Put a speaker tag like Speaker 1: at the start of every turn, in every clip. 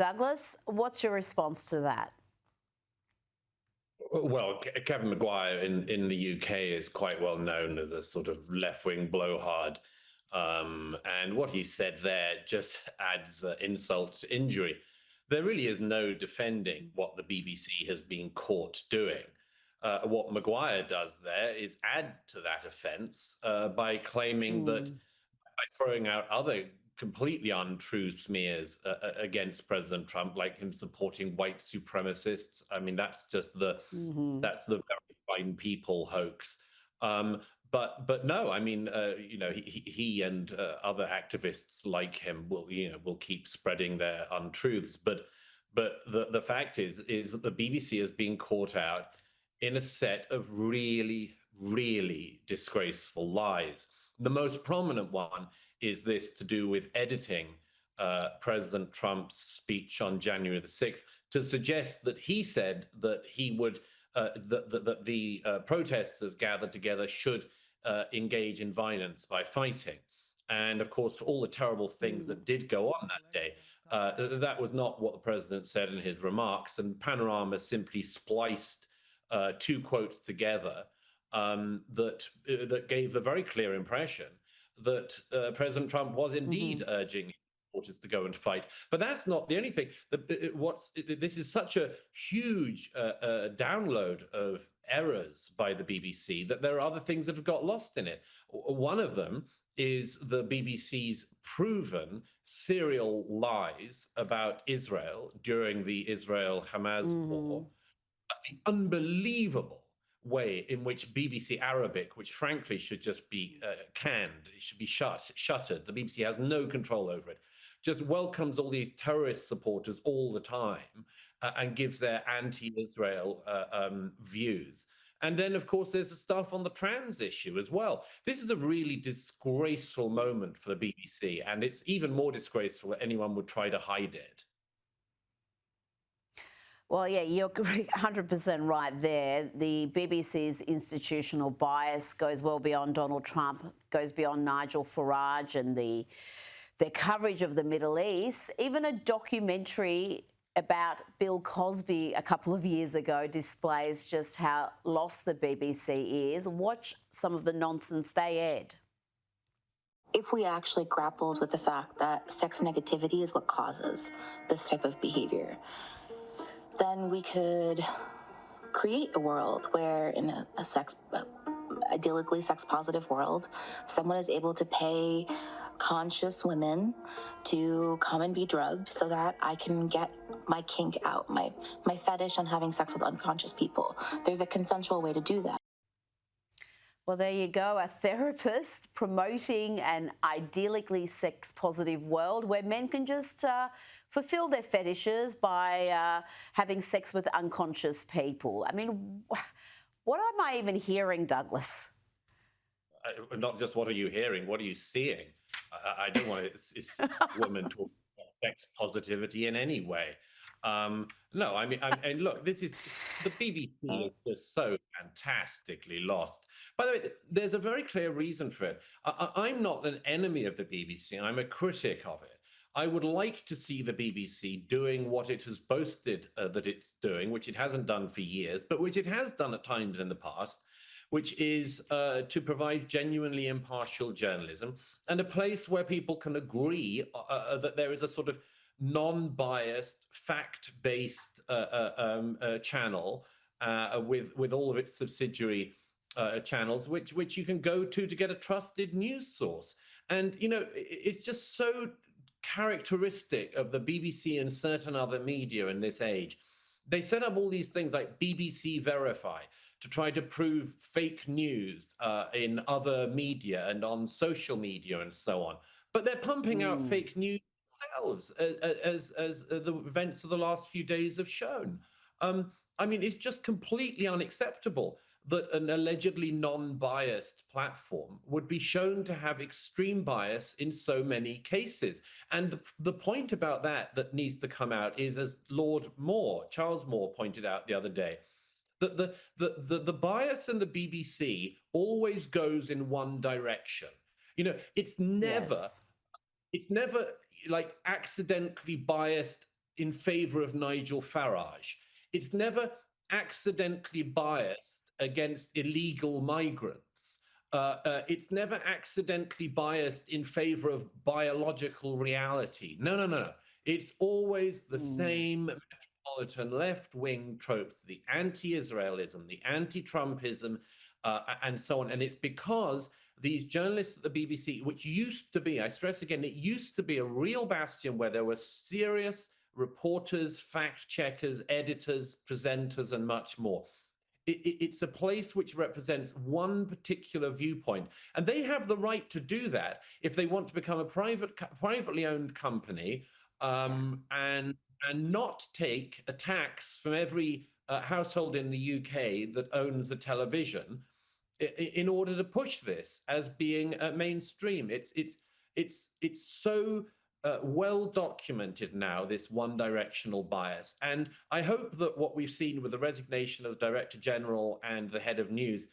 Speaker 1: Douglas, what's your response to that?
Speaker 2: Well, Kevin Maguire in the UK is quite well known as a sort of left-wing blowhard. And what he said there just adds insult to injury. There really is no defending what the BBC has been caught doing. What Maguire does there is add to that offence by claiming that by throwing out other completely untrue smears against President Trump, like him supporting white supremacists. I mean, that's just
Speaker 1: Mm-hmm.
Speaker 2: that's the very fine people hoax. But no, I mean, he and other activists like him will keep spreading their untruths. But the fact is that the BBC has been caught out in a set of really, really disgraceful lies. The most prominent one is this to do with editing President Trump's speech on January the 6th to suggest that he said that he would that the protesters gathered together should engage in violence by fighting. And of course, for all the terrible things that did go on that day, that was not what the president said in his remarks. And Panorama simply spliced two quotes together that gave the very clear impression that President Trump was indeed urging supporters to go and fight. But that's not the only thing. This is such a huge download of errors by the BBC that there are other things that have got lost in it. One of them is the BBC's proven serial lies about Israel during the Israel-Hamas war. The unbelievable way in which BBC Arabic, which frankly should just be canned, it should be shuttered. The BBC has no control over it. Just welcomes all these terrorist supporters all the time and gives their anti-Israel views. And then, of course, there's the stuff on the trans issue as well. This is a really disgraceful moment for the BBC, and it's even more disgraceful that anyone would try to hide it.
Speaker 1: Well, yeah, you're 100% right there. The BBC's institutional bias goes well beyond Donald Trump, goes beyond Nigel Farage and their coverage of the Middle East. Even a documentary about Bill Cosby a couple of years ago displays just how lost the BBC is. Watch some of the nonsense they aired.
Speaker 3: If we actually grappled with the fact that sex negativity is what causes this type of behavior, then we could create a world where in a idyllically sex-positive world, someone is able to pay conscious women to come and be drugged so that I can get my kink out, my fetish on having sex with unconscious people. There's a consensual way to do that.
Speaker 1: Well, there you go, a therapist promoting an idyllically sex-positive world where men can just fulfill their fetishes by having sex with unconscious people. I mean, what am I even hearing, Douglas?
Speaker 2: Not just what are you hearing, what are you seeing? I don't want women talk about sex positivity in any way. No, I mean, and look, this is the BBC is just so fantastically lost. By the way, there's a very clear reason for it. I'm not an enemy of the BBC. I'm a critic of it. I would like to see the BBC doing what it has boasted that it's doing, which it hasn't done for years, but which it has done at times in the past, which is to provide genuinely impartial journalism and a place where people can agree that there is a sort of non-biased, fact-based channel with all of its subsidiary channels, which you can go to get a trusted news source. And, you know, it's just so characteristic of the BBC and certain other media in this age. They set up all these things like BBC Verify to try to prove fake news in other media and on social media and so on. But they're pumping out fake news themselves, as the events of the last few days have shown. I mean, it's just completely unacceptable that an allegedly non-biased platform would be shown to have extreme bias in so many cases. And the point about that needs to come out is, as Charles Moore pointed out the other day, that the bias in the BBC always goes in one direction. You know, it's never like accidentally biased in favor of Nigel Farage. It's never accidentally biased against illegal migrants. It's never accidentally biased in favor of biological reality. No, no, no, no. It's always the same metropolitan left-wing tropes, the anti-Israelism, the anti-Trumpism, and so on. And it's because these journalists at the BBC, which used to be, I stress again, it used to be a real bastion where there were serious reporters, fact checkers, editors, presenters, and much more. It's a place which represents one particular viewpoint, and they have the right to do that if they want to become a privately owned company, and not take a tax from every household in the UK that owns a television in order to push this as being mainstream. It's so well documented now, this one directional bias. And I hope that what we've seen with the resignation of the Director General and the head of news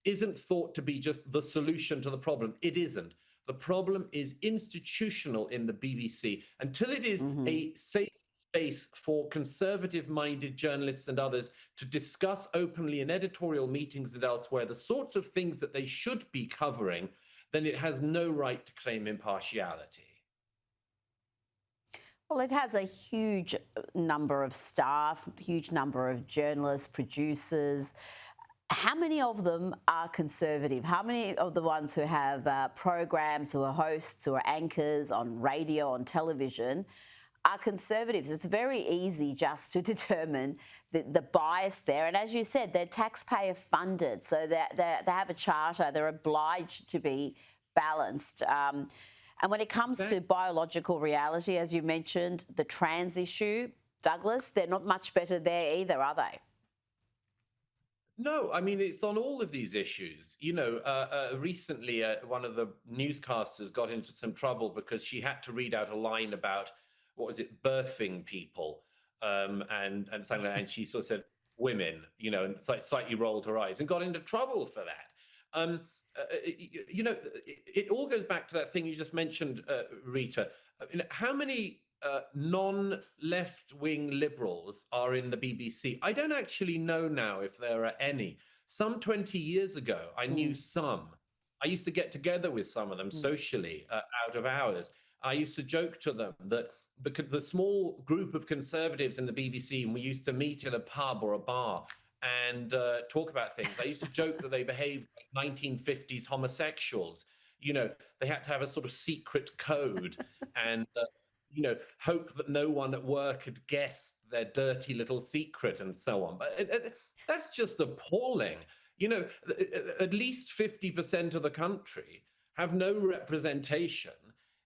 Speaker 2: isn't thought to be just the solution to the problem. It isn't. The problem is institutional in the BBC. Until it is a safe space for conservative-minded journalists and others to discuss openly in editorial meetings and elsewhere the sorts of things that they should be covering, then it has no right to claim impartiality.
Speaker 1: Well, it has a huge number of staff, huge number of journalists, producers. How many of them are conservative? How many of the ones who have programs, who are hosts, who are anchors on radio, on television, are conservatives? It's very easy just to determine the bias there. And as you said, they're taxpayer funded, so they have a charter, they're obliged to be balanced. And when it comes to biological reality, as you mentioned, the trans issue, Douglas, they're not much better there either, are they?
Speaker 2: No, I mean, it's on all of these issues. You know, recently, one of the newscasters got into some trouble because she had to read out a line about, what was it, birthing people, and something like that, and she sort of said, women, you know, and slightly rolled her eyes and got into trouble for that. You know, it all goes back to that thing you just mentioned, Rita. How many non-left-wing liberals are in the BBC? I don't actually know now if there are any. Some 20 years ago, I knew some. I used to get together with some of them socially out of hours. I used to joke to them that the small group of conservatives in the BBC, and we used to meet in a pub or a bar and talk about things. I used to joke that they behaved like 1950s homosexuals. You know, they had to have a sort of secret code and, you know, hope that no one at work had guessed their dirty little secret and so on. But that's just appalling. You know, at least 50% of the country have no representation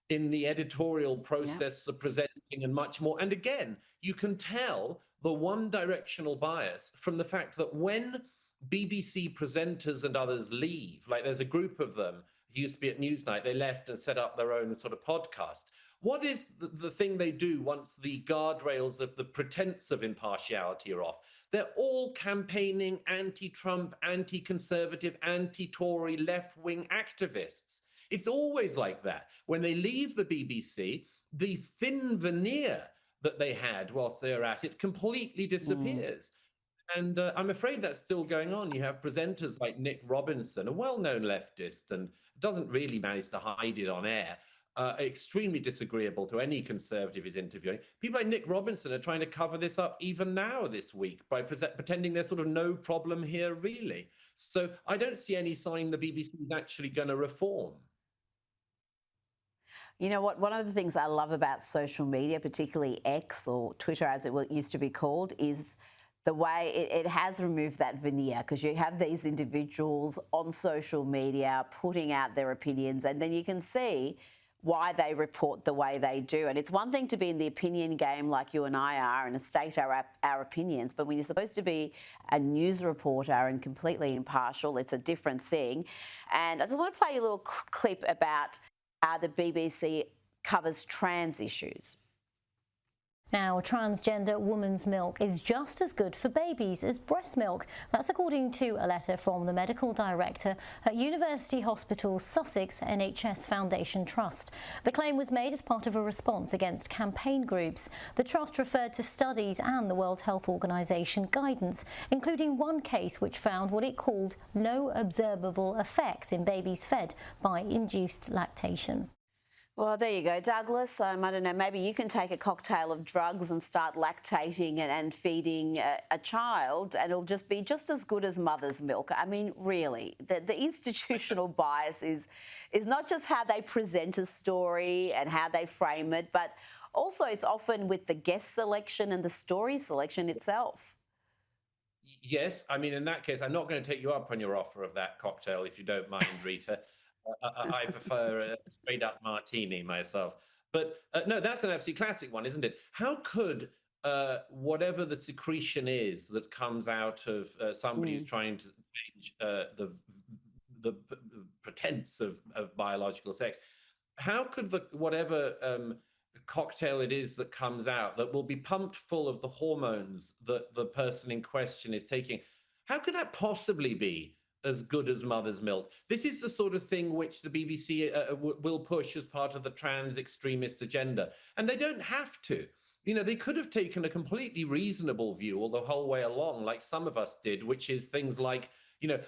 Speaker 2: in the editorial process of presenting and much more. And again, you can tell the one directional bias from the fact that when BBC presenters and others leave, like there's a group of them who used to be at Newsnight, they left and set up their own sort of podcast. What is the thing they do once the guardrails of the pretense of impartiality are off? They're all campaigning anti-Trump, anti-conservative, anti-Tory, left-wing activists. It's always like that. When they leave the BBC, the thin veneer that they had whilst they were at it completely disappears. And I'm afraid that's still going on. You have presenters like Nick Robinson, a well-known leftist, and doesn't really manage to hide it on air, extremely disagreeable to any conservative he's interviewing. People like Nick Robinson are trying to cover this up even now this week by pretending there's sort of no problem here, really. So I don't see any sign the BBC is actually going to reform.
Speaker 1: You know what? One of the things I love about social media, particularly X or Twitter as it used to be called, is the way it has removed that veneer, because you have these individuals on social media putting out their opinions, and then you can see why they report the way they do. And it's one thing to be in the opinion game like you and I are and state our opinions, but when you're supposed to be a news reporter and completely impartial, it's a different thing. And I just want to play you a little clip about how the BBC covers trans issues.
Speaker 4: Now, transgender woman's milk is just as good for babies as breast milk. That's according to a letter from the medical director at University Hospital Sussex NHS Foundation Trust. The claim was made as part of a response against campaign groups. The trust referred to studies and the World Health Organization guidance, including one case which found what it called no observable effects in babies fed by induced lactation.
Speaker 1: Well, there you go, Douglas. I don't know, maybe you can take a cocktail of drugs and start lactating and feeding a child, and it'll just be just as good as mother's milk. I mean, really, the institutional bias is not just how they present a story and how they frame it, but also it's often with the guest selection and the story selection itself.
Speaker 2: Yes, I mean, in that case, I'm not going to take you up on your offer of that cocktail, if you don't mind, Rita. I prefer a straight up martini myself. But no, that's an absolutely classic one, isn't it? How could whatever the secretion is that comes out of somebody who's trying to change the pretense of biological sex, how could whatever cocktail it is that comes out that will be pumped full of the hormones that the person in question is taking, how could that possibly be as good as mother's milk? This is the sort of thing which the BBC will push as part of the trans extremist agenda. And they don't have to. You know, they could have taken a completely reasonable view all the whole way along, like some of us did, which is things like, you know,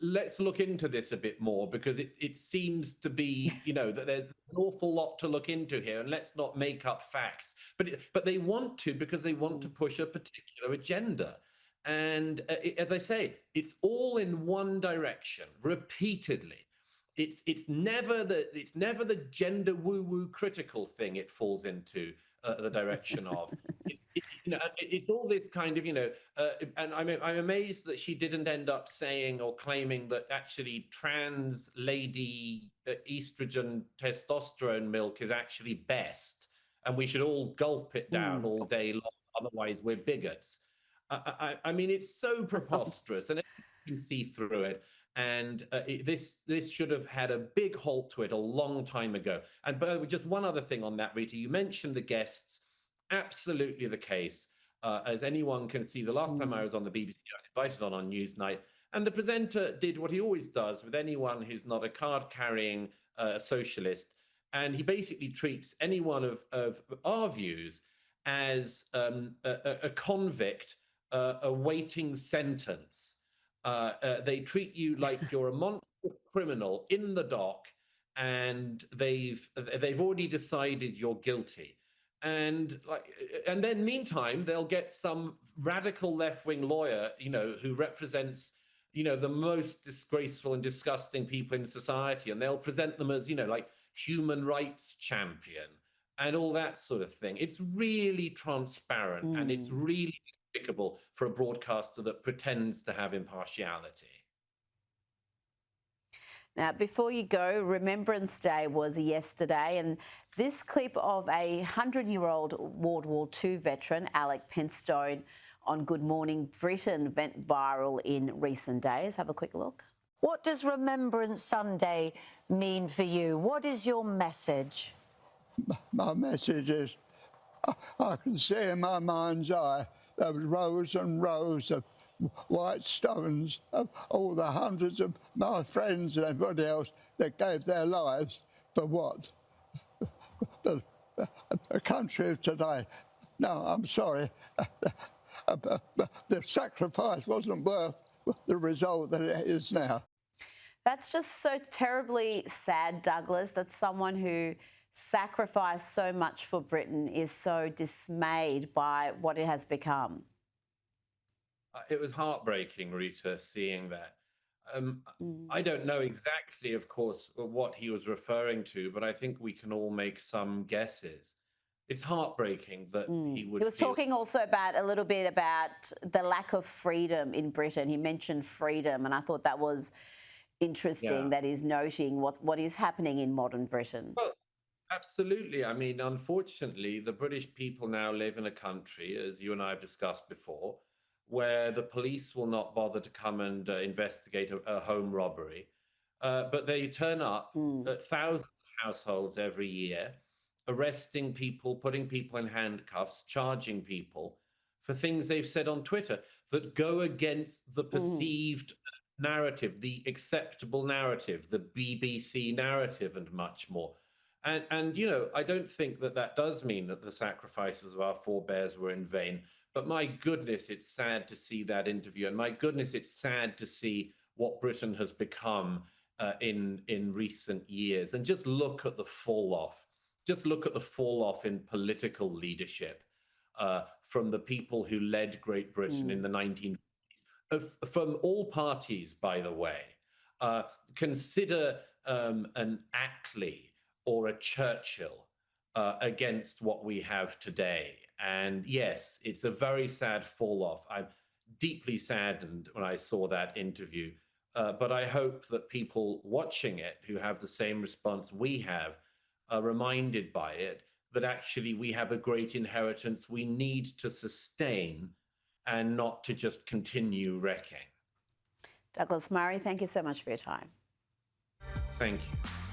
Speaker 2: let's look into this a bit more because it seems to be, you know, that there's an awful lot to look into here, and let's not make up facts. But they want to because they want to push a particular agenda. And as I say, it's all in one direction repeatedly. It's never the gender woo-woo critical thing it falls into the direction of. You know, it's all this kind of, you know, and I'm amazed that she didn't end up saying or claiming that actually trans lady estrogen testosterone milk is actually best, and we should all gulp it down all day long, otherwise we're bigots. I mean, it's so preposterous, and you can see through it. And this should have had a big halt to it a long time ago. And by the way, just one other thing on that, Rita, you mentioned the guests. Absolutely the case. As anyone can see, the last time I was on the BBC, I was invited on Newsnight, and the presenter did what he always does with anyone who's not a card-carrying socialist, and he basically treats any one of our views as a convict awaiting sentence. They treat you like you're a monster criminal in the dock, and they've already decided you're guilty. And then meantime, they'll get some radical left-wing lawyer, you know, who represents, you know, the most disgraceful and disgusting people in society, and they'll present them as, you know, like human rights champion and all that sort of thing. It's really transparent, and it's really despicable for a broadcaster that pretends to have impartiality.
Speaker 1: Now, before you go, Remembrance Day was yesterday, and this clip of a 100-year-old World War II veteran, Alec Penstone, on Good Morning Britain went viral in recent days. Have a quick look.
Speaker 5: What does Remembrance Sunday mean for you? What is your message?
Speaker 6: My message is, I can see in my mind's eye there was rows and rows of white stones of all the hundreds of my friends and everybody else that gave their lives for what? The country of today. No, I'm sorry. The sacrifice wasn't worth the result that it is now.
Speaker 1: That's just so terribly sad, Douglas, that someone who sacrificed so much for Britain is so dismayed by what it has become.
Speaker 2: It was heartbreaking, Rita, seeing that. I don't know exactly, of course, what he was referring to, but I think we can all make some guesses. It's heartbreaking that he would.
Speaker 1: He was talking also about a little bit about the lack of freedom in Britain. He mentioned freedom, and I thought that was interesting that he's noting what is happening in modern Britain.
Speaker 2: Well, absolutely. I mean, unfortunately, the British people now live in a country, as you and I have discussed before, where the police will not bother to come and investigate a home robbery. But they turn up at thousands of households every year. arresting people, putting people in handcuffs, charging people for things they've said on Twitter that go against the perceived narrative, the acceptable narrative, the BBC narrative, and much more. And you know, I don't think that that does mean that the sacrifices of our forebears were in vain. But my goodness, it's sad to see that interview, and my goodness, it's sad to see what Britain has become in recent years. And just look at the fall off. Just look at the fall off in political leadership from the people who led Great Britain in the 1950s, from all parties, by the way. Consider an Attlee or a Churchill against what we have today. And yes, it's a very sad fall off. I'm deeply saddened when I saw that interview. But I hope that people watching it who have the same response we have are reminded by it that actually we have a great inheritance we need to sustain and not to just continue wrecking.
Speaker 1: Douglas Murray, thank you so much for your time.
Speaker 2: Thank you.